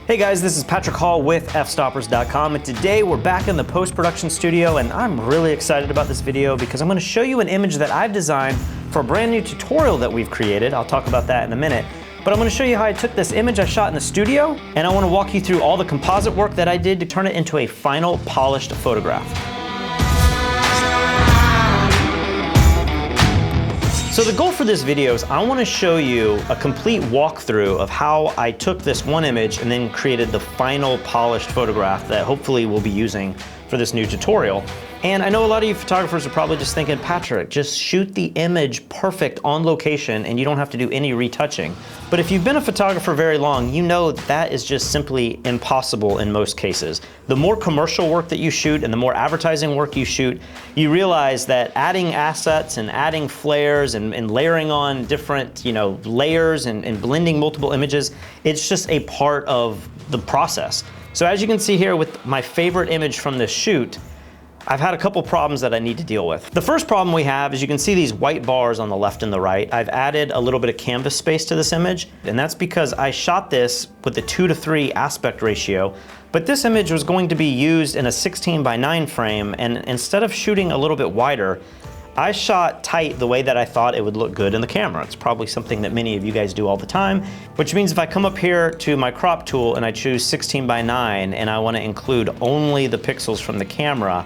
Hey guys, this is Patrick Hall with fstoppers.com, and today we're back in the post-production studio, and I'm really excited about this video because I'm going to show you an image that I've designed for a brand new tutorial that we've created. I'll talk about that in a minute. But I'm going to show you how I took this image I shot in the studio, and I want to walk you through all the composite work that I did to turn it into a final polished photograph. So the goal for this video is I want to show you a complete walkthrough of how I took this one image and then created the final polished photograph that hopefully we'll be using for this new tutorial. And I know a lot of you photographers are probably just thinking, Patrick, just shoot the image perfect on location and you don't have to do any retouching. But if you've been a photographer very long, you know that is just simply impossible in most cases. The more commercial work that you shoot and the more advertising work you shoot, you realize that adding assets and adding flares and layering on different layers and blending multiple images, it's just a part of the process. So as you can see here with my favorite image from this shoot, I've had a couple problems that I need to deal with. The first problem we have is you can see these white bars on the left and the right. I've added a little bit of canvas space to this image, and that's because I shot this with a 2:3 aspect ratio, but this image was going to be used in a 16:9 frame, and instead of shooting a little bit wider, I shot tight the way that I thought it would look good in the camera. It's probably something that many of you guys do all the time, which means if I come up here to my crop tool and I choose 16:9 and I want to include only the pixels from the camera,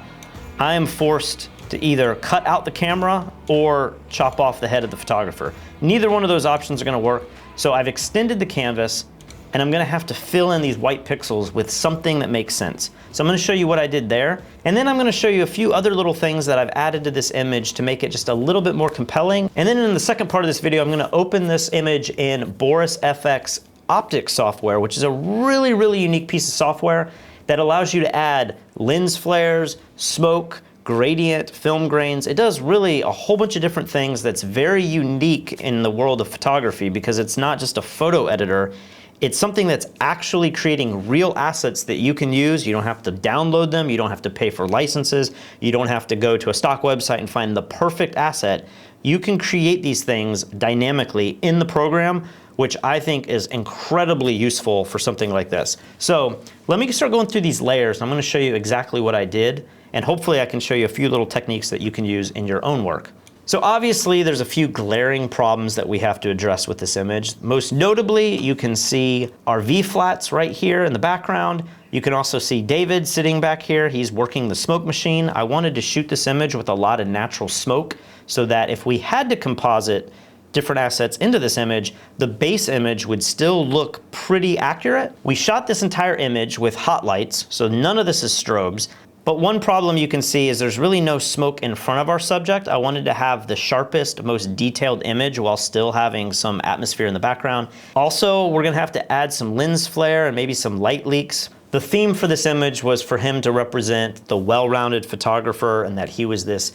I am forced to either cut out the camera or chop off the head of the photographer. Neither one of those options are going to work, so I've extended the canvas and I'm going to have to fill in these white pixels with something that makes sense. So I'm going to show you what I did there, and then I'm going to show you a few other little things that I've added to this image to make it just a little bit more compelling. And then in the second part of this video, I'm going to open this image in Boris FX optics software, which is a really, really unique piece of software that allows you to add lens flares, smoke, gradient, film grains. It does really a whole bunch of different things that's very unique in the world of photography because it's not just a photo editor. It's something that's actually creating real assets that you can use. You don't have to download them. You don't have to pay for licenses. You don't have to go to a stock website and find the perfect asset. You can create these things dynamically in the program, which I think is incredibly useful for something like this. So let me start going through these layers. I'm going to show you exactly what I did, and hopefully I can show you a few little techniques that you can use in your own work. So obviously there's a few glaring problems that we have to address with this image. Most notably, you can see our V-flats right here in the background. You can also see David sitting back here. He's working the smoke machine. I wanted to shoot this image with a lot of natural smoke so that if we had to composite different assets into this image, the base image would still look pretty accurate. We shot this entire image with hot lights, so none of this is strobes. But one problem you can see is there's really no smoke in front of our subject. I wanted to have the sharpest, most detailed image while still having some atmosphere in the background. Also, we're gonna have to add some lens flare and maybe some light leaks. The theme for this image was for him to represent the well-rounded photographer and that he was this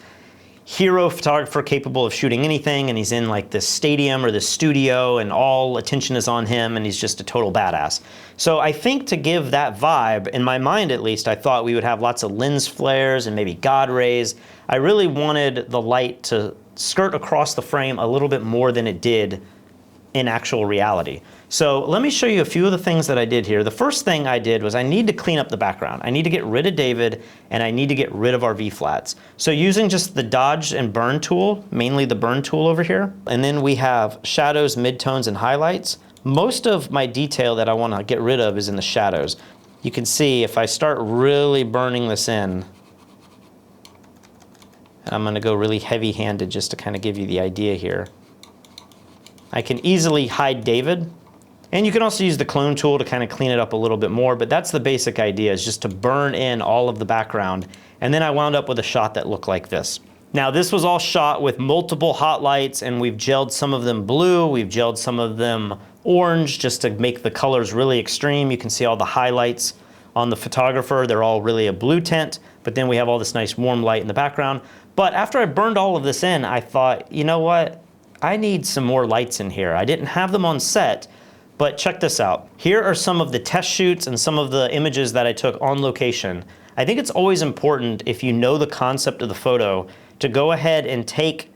hero photographer capable of shooting anything, and he's in like this stadium or this studio and all attention is on him and he's just a total badass. So I think to give that vibe, in my mind at least, I thought we would have lots of lens flares and maybe God rays. I really wanted the light to skirt across the frame a little bit more than it did in actual reality. So let me show you a few of the things that I did here. The first thing I did was I need to clean up the background. I need to get rid of David and I need to get rid of our V-flats. So using just the dodge and burn tool, mainly the burn tool over here, and then we have shadows, midtones, and highlights. Most of my detail that I want to get rid of is in the shadows. You can see if I start really burning this in, and I'm going to go really heavy-handed just to kind of give you the idea here. I can easily hide David, and you can also use the clone tool to kind of clean it up a little bit more, but that's the basic idea, is just to burn in all of the background, and then I wound up with a shot that looked like this. Now this was all shot with multiple hot lights, and we've gelled some of them blue, we've gelled some of them orange just to make the colors really extreme. You can see all the highlights on the photographer, they're all really a blue tint, but then we have all this nice warm light in the background. But after I burned all of this in, I thought, you know what? I need some more lights in here. I didn't have them on set, but check this out. Here are some of the test shoots and some of the images that I took on location. I think it's always important, if you know the concept of the photo, to go ahead and take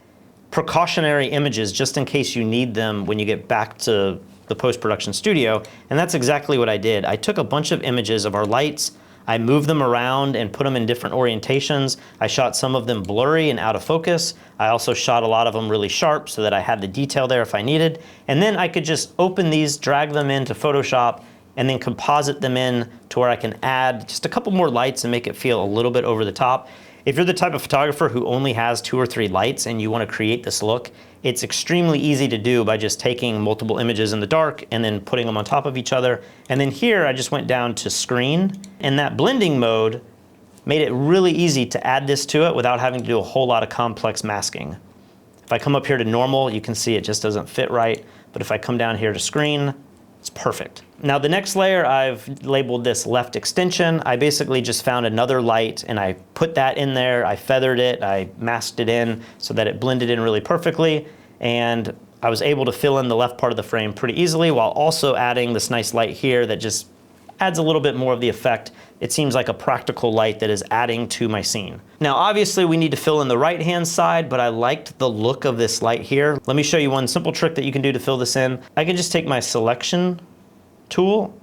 precautionary images just in case you need them when you get back to the post-production studio, and that's exactly what I did. I took a bunch of images of our lights, I moved them around and put them in different orientations. I shot some of them blurry and out of focus. I also shot a lot of them really sharp so that I had the detail there if I needed. And then I could just open these, drag them into Photoshop, and then composite them in to where I can add just a couple more lights and make it feel a little bit over the top. If you're the type of photographer who only has 2 or 3 lights and you want to create this look, it's extremely easy to do by just taking multiple images in the dark and then putting them on top of each other. And then here I just went down to screen, and that blending mode made it really easy to add this to it without having to do a whole lot of complex masking. If I come up here to normal, you can see it just doesn't fit right, but if I come down here to screen, it's perfect. Now the next layer, I've labeled this left extension. I basically just found another light and I put that in there, I feathered it, I masked it in so that it blended in really perfectly, and I was able to fill in the left part of the frame pretty easily while also adding this nice light here that just adds a little bit more of the effect. It seems like a practical light that is adding to my scene. Now obviously we need to fill in the right hand side, but I liked the look of this light here. Let me show you one simple trick that you can do to fill this in. I can just take my selection tool,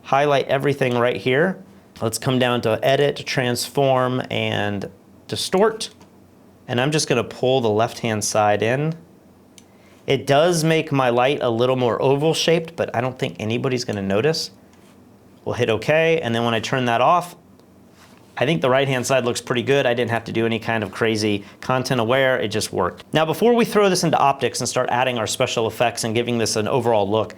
highlight everything right here. Let's come down to edit, transform, and distort. And I'm just gonna pull the left-hand side in. It does make my light a little more oval shaped, but I don't think anybody's gonna notice. We'll hit OK, and then when I turn that off, I think the right-hand side looks pretty good. I didn't have to do any kind of crazy content aware, it just worked. Now before we throw this into optics and start adding our special effects and giving this an overall look,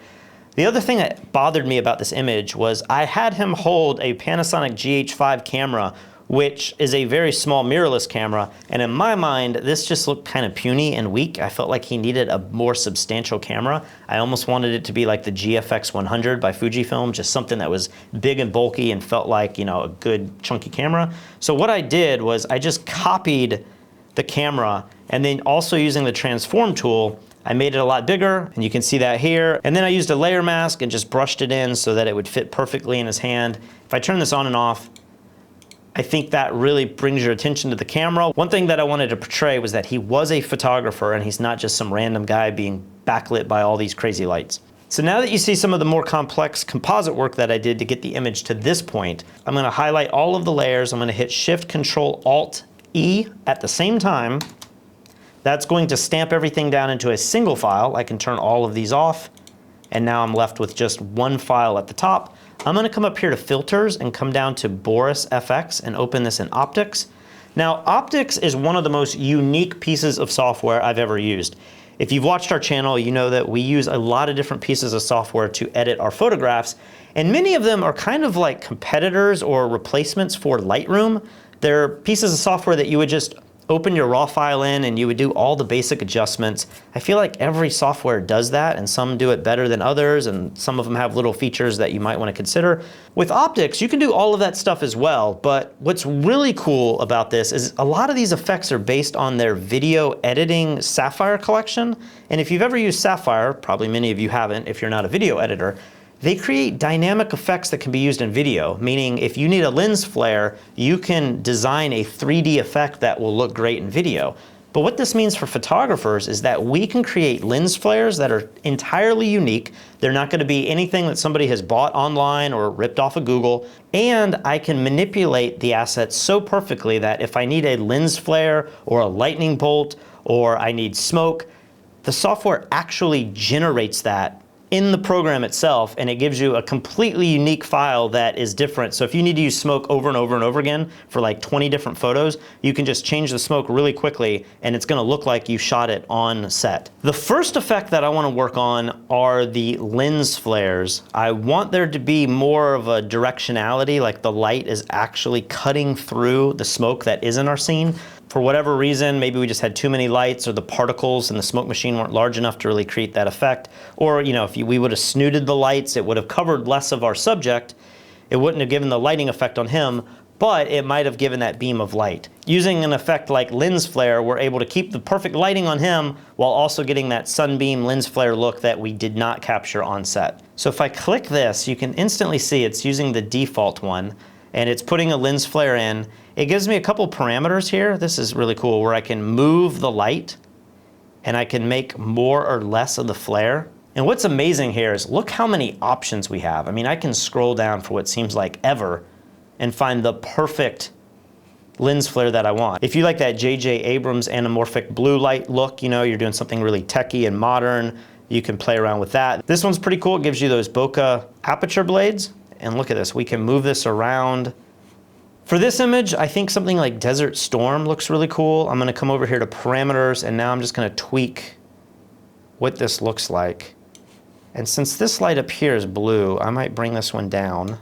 the other thing that bothered me about this image was I had him hold a Panasonic GH5 camera, which is a very small mirrorless camera, and in my mind, this just looked kind of puny and weak. I felt like he needed a more substantial camera. I almost wanted it to be like the GFX 100 by Fujifilm, just something that was big and bulky and felt like, you know, a good chunky camera. So what I did was I just copied the camera, and then also using the transform tool, I made it a lot bigger, and you can see that here. And then I used a layer mask and just brushed it in so that it would fit perfectly in his hand. If I turn this on and off, I think that really brings your attention to the camera. One thing that I wanted to portray was that he was a photographer and he's not just some random guy being backlit by all these crazy lights. So now that you see some of the more complex composite work that I did to get the image to this point, I'm gonna highlight all of the layers. I'm gonna hit Shift, Control, Alt, E at the same time. That's going to stamp everything down into a single file. I can turn all of these off, and now I'm left with just one file at the top. I'm gonna come up here to Filters and come down to Boris FX and open this in Optics. Now, Optics is one of the most unique pieces of software I've ever used. If you've watched our channel, you know that we use a lot of different pieces of software to edit our photographs, and many of them are kind of like competitors or replacements for Lightroom. They're pieces of software that you would just open your raw file in and you would do all the basic adjustments. I feel like every software does that, and some do it better than others, and some of them have little features that you might want to consider. With Optics, you can do all of that stuff as well, but what's really cool about this is a lot of these effects are based on their video editing Sapphire collection. And if you've ever used Sapphire, probably many of you haven't if you're not a video editor, they create dynamic effects that can be used in video, meaning if you need a lens flare, you can design a 3D effect that will look great in video. But what this means for photographers is that we can create lens flares that are entirely unique. They're not going to be anything that somebody has bought online or ripped off of Google. And I can manipulate the assets so perfectly that if I need a lens flare or a lightning bolt or I need smoke, the software actually generates that in the program itself, and it gives you a completely unique file that is different. So if you need to use smoke over and over and over again for like 20 different photos, you can just change the smoke really quickly and it's gonna look like you shot it on set. The first effect that I wanna work on are the lens flares. I want there to be more of a directionality, like the light is actually cutting through the smoke that is in our scene. For whatever reason, maybe we just had too many lights, or the particles in the smoke machine weren't large enough to really create that effect. Or, you know, if we would have snooted the lights, it would have covered less of our subject. It wouldn't have given the lighting effect on him, but it might have given that beam of light. Using an effect like lens flare, we're able to keep the perfect lighting on him while also getting that sunbeam lens flare look that we did not capture on set. So if I click this, you can instantly see it's using the default one, and it's putting a lens flare in. It gives me a couple parameters here. This is really cool, where I can move the light and I can make more or less of the flare. And what's amazing here is look how many options we have. I mean, I can scroll down for what seems like ever and find the perfect lens flare that I want. If you like that J.J. Abrams anamorphic blue light look, you know, you're doing something really techy and modern, you can play around with that. This one's pretty cool. It gives you those bokeh aperture blades. And look at this, we can move this around. For this image, I think something like Desert Storm looks really cool. I'm gonna come over here to parameters, and now I'm just gonna tweak what this looks like. And since this light up here is blue, I might bring this one down.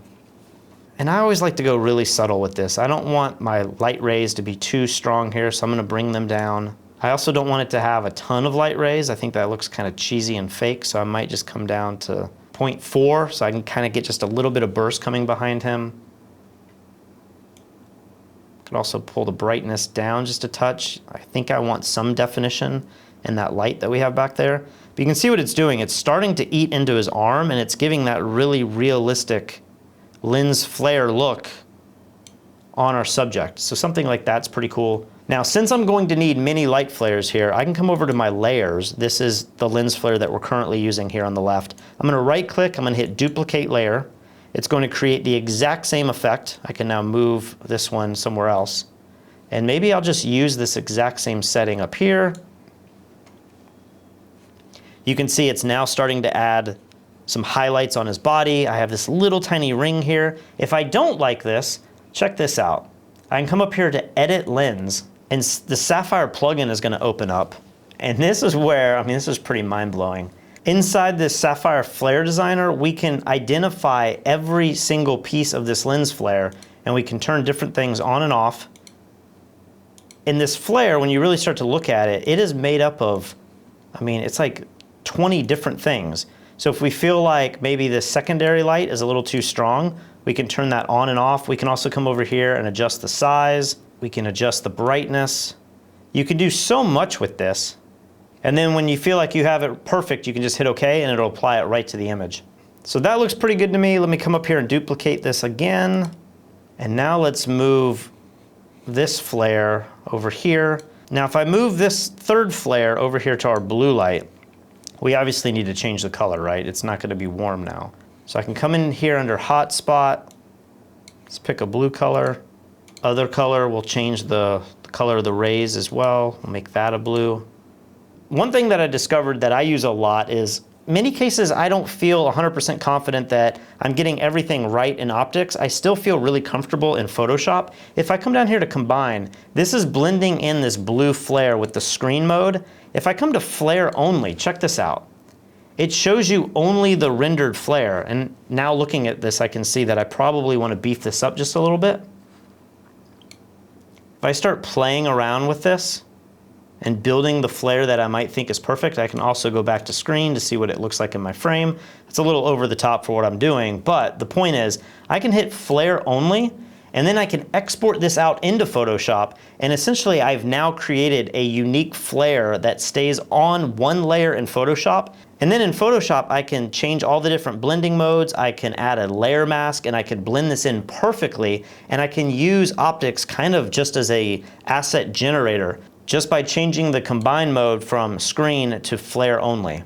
And I always like to go really subtle with this. I don't want my light rays to be too strong here, so I'm gonna bring them down. I also don't want it to have a ton of light rays. I think that looks kind of cheesy and fake, so I might just come down to 0.4, so I can kind of get just a little bit of burst coming behind him. Could also pull the brightness down just a touch. I think I want some definition in that light that we have back there. But you can see what it's doing. It's starting to eat into his arm, and it's giving that really realistic lens flare look on our subject. So something like that's pretty cool. Now, since I'm going to need many light flares here, I can come over to my layers. This is the lens flare that we're currently using here on the left. I'm gonna right click, I'm gonna hit duplicate layer. It's going to create the exact same effect. I can now move this one somewhere else. And maybe I'll just use this exact same setting up here. You can see it's now starting to add some highlights on his body. I have this little tiny ring here. If I don't like this, check this out. I can come up here to edit lens, and the Sapphire plugin is gonna open up. And this is where, I mean, this is pretty mind-blowing. Inside this Sapphire Flare Designer, we can identify every single piece of this lens flare, and we can turn different things on and off. In this flare, when you really start to look at it, it is made up of, I mean, it's like 20 different things. So if we feel like maybe the secondary light is a little too strong, we can turn that on and off. We can also come over here and adjust the size. We can adjust the brightness. You can do so much with this. And then when you feel like you have it perfect, you can just hit OK and it'll apply it right to the image. So that looks pretty good to me. Let me come up here and duplicate this again. And now let's move this flare over here. Now if I move this third flare over here to our blue light, we obviously need to change the color, right? It's not gonna be warm now. So I can come in here under hotspot. Let's pick a blue color. Other color, we'll change the color of the rays as well. We'll make that a blue. One thing that I discovered that I use a lot is, many cases I don't feel 100% confident that I'm getting everything right in optics. I still feel really comfortable in Photoshop. If I come down here to combine, this is blending in this blue flare with the screen mode. If I come to flare only, check this out. It shows you only the rendered flare. And now looking at this, I can see that I probably want to beef this up just a little bit. If I start playing around with this and building the flare that I might think is perfect, I can also go back to screen to see what it looks like in my frame. It's a little over the top for what I'm doing, but the point is I can hit flare only, and then I can export this out into Photoshop, and essentially I've now created a unique flare that stays on one layer in Photoshop. And then in Photoshop, I can change all the different blending modes, I can add a layer mask, and I can blend this in perfectly, and I can use optics kind of just as a asset generator, just by changing the combine mode from screen to flare only.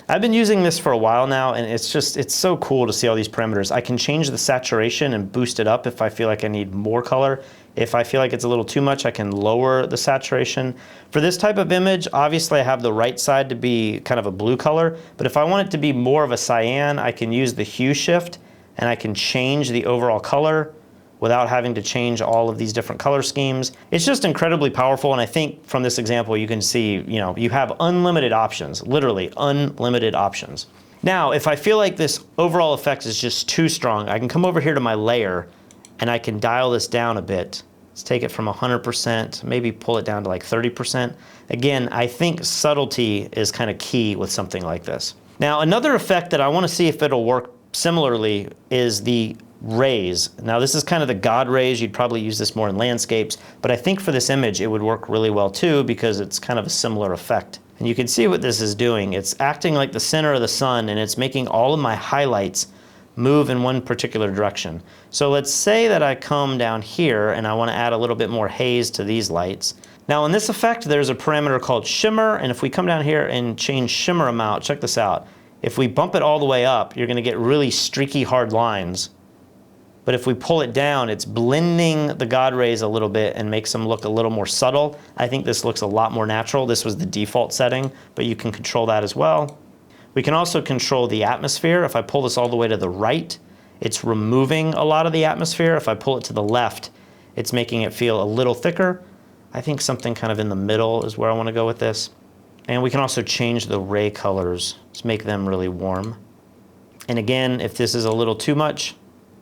I've been using this for a while now, and it's so cool to see all these parameters. I can change the saturation and boost it up if I feel like I need more color. If I feel like it's a little too much, I can lower the saturation. For this type of image, obviously I have the right side to be kind of a blue color, but if I want it to be more of a cyan, I can use the hue shift, and I can change the overall color without having to change all of these different color schemes. It's just incredibly powerful, and I think from this example you can see, you have unlimited options, literally unlimited options. Now, if I feel like this overall effect is just too strong, I can come over here to my layer and I can dial this down a bit. Let's take it from 100%, maybe pull it down to like 30%. Again, I think subtlety is kind of key with something like this. Now, another effect that I want to see if it'll work similarly is the rays. Now this is kind of the God rays. You'd probably use this more in landscapes, but I think for this image it would work really well too because it's kind of a similar effect. And you can see what this is doing. It's acting like the center of the sun, and it's making all of my highlights move in one particular direction. So let's say that I come down here and I want to add a little bit more haze to these lights. Now in this effect there's a parameter called shimmer, and if we come down here and change shimmer amount, check this out. If we bump it all the way up, you're gonna get really streaky, hard lines. But if we pull it down, it's blending the God rays a little bit and makes them look a little more subtle. I think this looks a lot more natural. This was the default setting, but you can control that as well. We can also control the atmosphere. If I pull this all the way to the right, it's removing a lot of the atmosphere. If I pull it to the left, it's making it feel a little thicker. I think something kind of in the middle is where I want to go with this. And we can also change the ray colors to make them really warm. And again, if this is a little too much,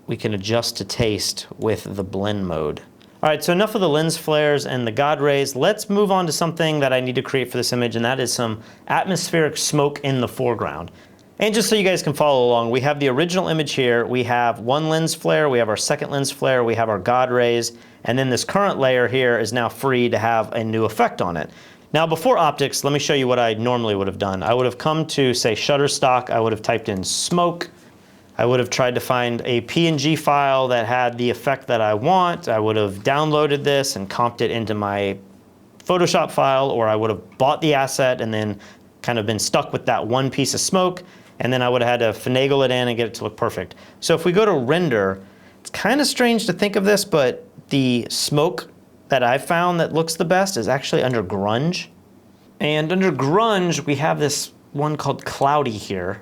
we can adjust to taste with the blend mode. All right, so enough of the lens flares and the God rays. Let's move on to something that I need to create for this image, and that is some atmospheric smoke in the foreground. And just so you guys can follow along, we have the original image here. We have one lens flare, we have our second lens flare, we have our God rays, and then this current layer here is now free to have a new effect on it. Now before optics, let me show you what I normally would have done. I would have come to, say, Shutterstock, I would have typed in smoke. I would have tried to find a PNG file that had the effect that I want. I would have downloaded this and comped it into my Photoshop file, or I would have bought the asset and then kind of been stuck with that one piece of smoke, and then I would have had to finagle it in and get it to look perfect. So if we go to render, it's kind of strange to think of this, but the smoke that I've found that looks the best is actually under grunge. And under grunge, we have this one called cloudy here.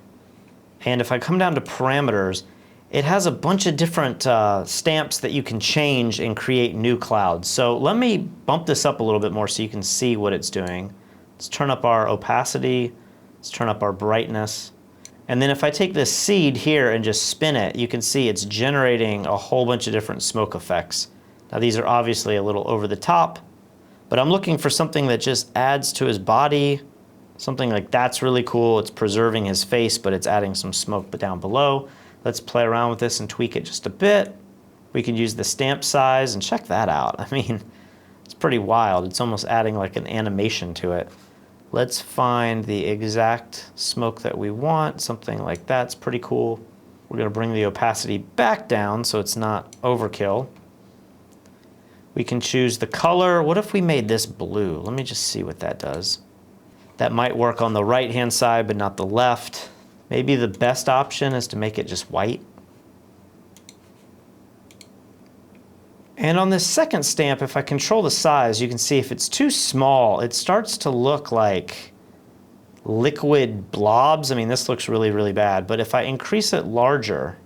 And if I come down to parameters, it has a bunch of different stamps that you can change and create new clouds. So let me bump this up a little bit more so you can see what it's doing. Let's turn up our opacity. Let's turn up our brightness. And then if I take this seed here and just spin it, you can see it's generating a whole bunch of different smoke effects. Now these are obviously a little over the top, but I'm looking for something that just adds to his body. Something like that's really cool. It's preserving his face, but it's adding some smoke down below. Let's play around with this and tweak it just a bit. We can use the stamp size and check that out. I mean, it's pretty wild. It's almost adding like an animation to it. Let's find the exact smoke that we want. Something like that's pretty cool. We're gonna bring the opacity back down so it's not overkill. We can choose the color. What if we made this blue? Let me just see what that does. That might work on the right-hand side, but not the left. Maybe the best option is to make it just white. And on this second stamp, if I control the size, you can see if it's too small, it starts to look like liquid blobs. I mean, this looks really, really bad. But if I increase it larger,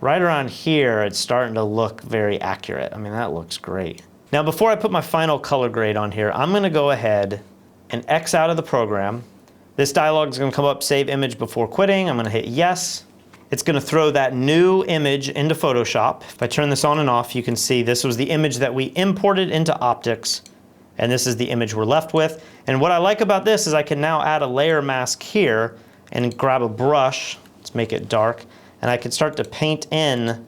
right around here, it's starting to look very accurate. I mean, that looks great. Now, before I put my final color grade on here, I'm gonna go ahead and X out of the program. This dialog is going to come up, save image before quitting. I'm going to hit yes. It's going to throw that new image into Photoshop. If I turn this on and off, you can see this was the image that we imported into optics, and this is the image we're left with. And what I like about this is I can now add a layer mask here and grab a brush. Let's make it dark. And I can start to paint in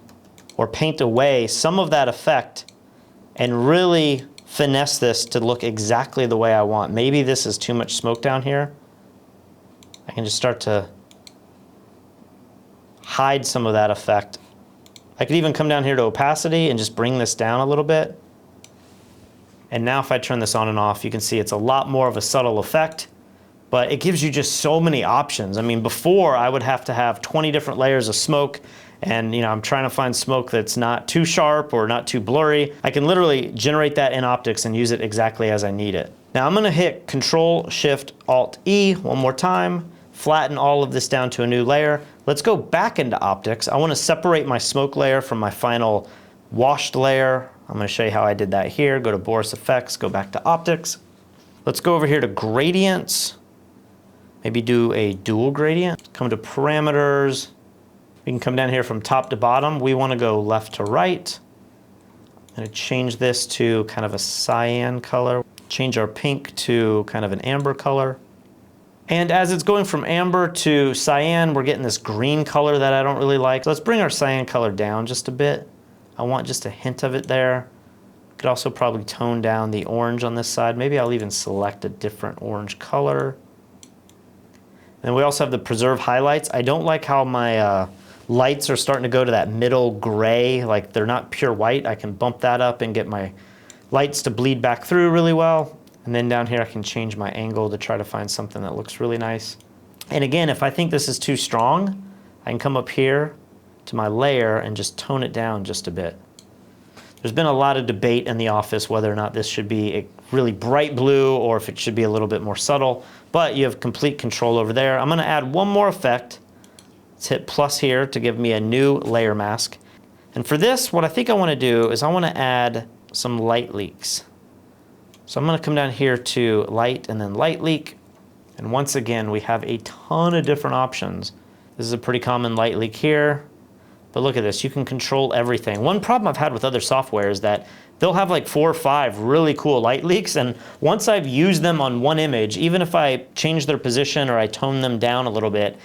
or paint away some of that effect and really finesse this to look exactly the way I want. Maybe this is too much smoke down here. I can just start to hide some of that effect. I could even come down here to opacity and just bring this down a little bit. And now if I turn this on and off, you can see it's a lot more of a subtle effect, but it gives you just so many options. I mean, before I would have to have 20 different layers of smoke, and I'm trying to find smoke that's not too sharp or not too blurry. I can literally generate that in optics and use it exactly as I need it. Now I'm gonna hit Control-Shift-Alt-E one more time, flatten all of this down to a new layer. Let's go back into optics. I wanna separate my smoke layer from my final washed layer. I'm gonna show you how I did that here. Go to Boris Effects, go back to optics. Let's go over here to gradients. Maybe do a dual gradient. Come to parameters. We can come down here from top to bottom. We want to go left to right. I'm going to change this to kind of a cyan color. Change our pink to kind of an amber color. And as it's going from amber to cyan, we're getting this green color that I don't really like. So let's bring our cyan color down just a bit. I want just a hint of it there. Could also probably tone down the orange on this side. Maybe I'll even select a different orange color. And we also have the preserve highlights. I don't like how my lights are starting to go to that middle gray, like they're not pure white. I can bump that up and get my lights to bleed back through really well. And then down here I can change my angle to try to find something that looks really nice. And again, if I think this is too strong, I can come up here to my layer and just tone it down just a bit. There's been a lot of debate in the office whether or not this should be a really bright blue or if it should be a little bit more subtle, but you have complete control over there. I'm gonna add one more effect. Let's hit plus here to give me a new layer mask. And for this, what I think I wanna do is I wanna add some light leaks. So I'm gonna come down here to light and then light leak. And once again, we have a ton of different options. This is a pretty common light leak here. But look at this, you can control everything. One problem I've had with other software is that they'll have like 4 or 5 really cool light leaks, and once I've used them on one image, even if I change their position or I tone them down a little bit,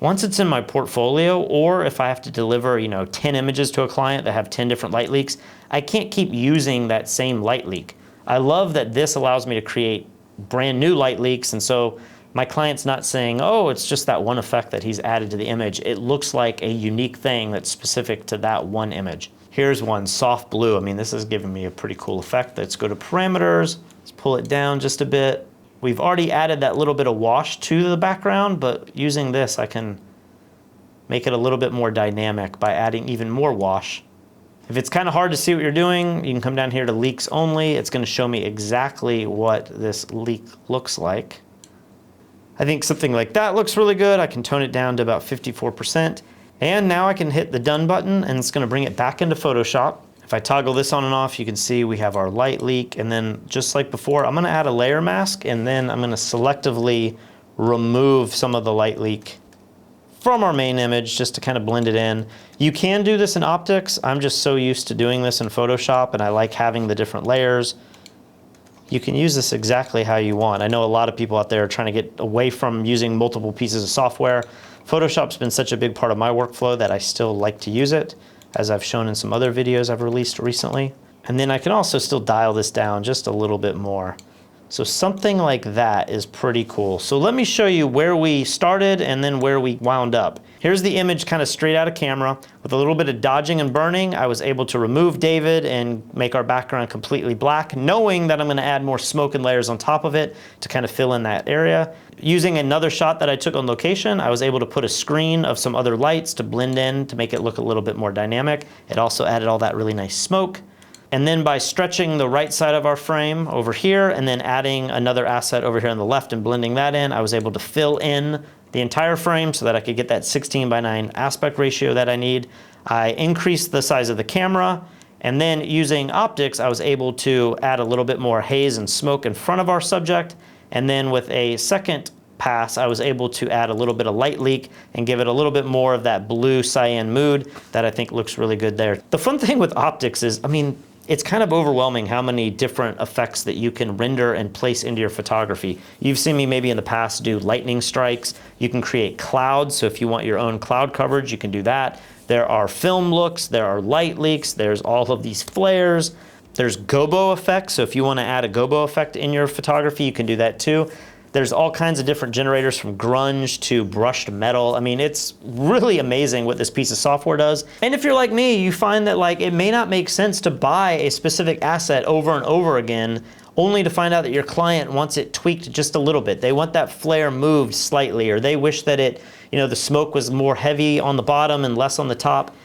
once it's in my portfolio, or if I have to deliver, 10 images to a client that have 10 different light leaks, I can't keep using that same light leak. I love that this allows me to create brand new light leaks, and so my client's not saying, oh, it's just that one effect that he's added to the image. It looks like a unique thing that's specific to that one image. Here's one, soft blue. I mean, this is giving me a pretty cool effect. Let's go to parameters. Let's pull it down just a bit. We've already added that little bit of wash to the background, but using this, I can make it a little bit more dynamic by adding even more wash. If it's kind of hard to see what you're doing, you can come down here to leaks only. It's going to show me exactly what this leak looks like. I think something like that looks really good. I can tone it down to about 54%. And now I can hit the done button and it's gonna bring it back into Photoshop. If I toggle this on and off, you can see we have our light leak. And then just like before, I'm gonna add a layer mask and then I'm gonna selectively remove some of the light leak from our main image just to kind of blend it in. You can do this in optics. I'm just so used to doing this in Photoshop and I like having the different layers. You can use this exactly how you want. I know a lot of people out there are trying to get away from using multiple pieces of software. Photoshop's been such a big part of my workflow that I still like to use it, as I've shown in some other videos I've released recently. And then I can also still dial this down just a little bit more. So something like that is pretty cool. So let me show you where we started and then where we wound up. Here's the image kind of straight out of camera. With a little bit of dodging and burning, I was able to remove David and make our background completely black, knowing that I'm gonna add more smoke and layers on top of it to kind of fill in that area. Using another shot that I took on location, I was able to put a screen of some other lights to blend in to make it look a little bit more dynamic. It also added all that really nice smoke. And then by stretching the right side of our frame over here and then adding another asset over here on the left and blending that in, I was able to fill in the entire frame so that I could get that 16:9 aspect ratio that I need. I increased the size of the camera, and then using optics, I was able to add a little bit more haze and smoke in front of our subject. And then with a second pass, I was able to add a little bit of light leak and give it a little bit more of that blue cyan mood that I think looks really good there. The fun thing with optics is, it's kind of overwhelming how many different effects that you can render and place into your photography. You've seen me maybe in the past do lightning strikes. You can create clouds, so if you want your own cloud coverage, you can do that. There are film looks, there are light leaks, there's all of these flares. There's gobo effects, so if you want to add a gobo effect in your photography, you can do that too. There's all kinds of different generators from grunge to brushed metal. It's really amazing what this piece of software does. And if you're like me, you find that it may not make sense to buy a specific asset over and over again, only to find out that your client wants it tweaked just a little bit. They want that flare moved slightly, or they wish that the smoke was more heavy on the bottom and less on the top.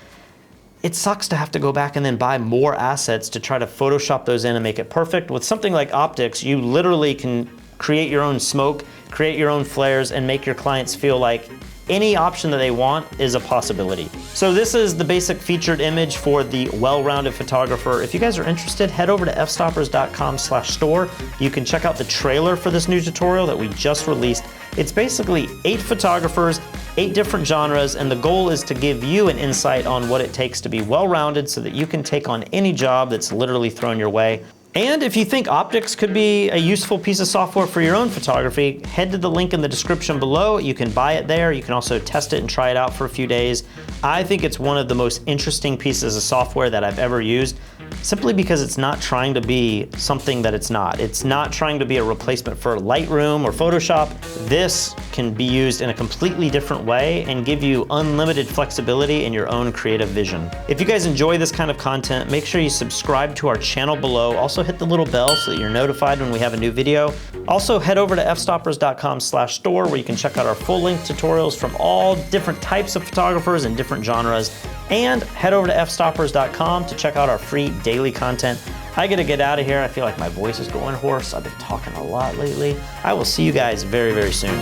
It sucks to have to go back and then buy more assets to try to Photoshop those in and make it perfect. With something like optics, you literally can create your own smoke, create your own flares, and make your clients feel like any option that they want is a possibility. So this is the basic featured image for the well-rounded photographer. If you guys are interested, head over to fstoppers.com/store. You can check out the trailer for this new tutorial that we just released. It's basically 8 photographers, 8 different genres, and the goal is to give you an insight on what it takes to be well-rounded so that you can take on any job that's literally thrown your way. And if you think optics could be a useful piece of software for your own photography, head to the link in the description below. You can buy it there. You can also test it and try it out for a few days. I think it's one of the most interesting pieces of software that I've ever used, simply because it's not trying to be something that it's not. It's not trying to be a replacement for Lightroom or Photoshop. This can be used in a completely different way and give you unlimited flexibility in your own creative vision. If you guys enjoy this kind of content, make sure you subscribe to our channel below. Also Also hit the little bell so that you're notified when we have a new video. Also head over to fstoppers.com/store where you can check out our full-length tutorials from all different types of photographers and different genres. And head over to fstoppers.com to check out our free daily content. I gotta get out of here. I feel like my voice is going hoarse. I've been talking a lot lately. I will see you guys very, very soon.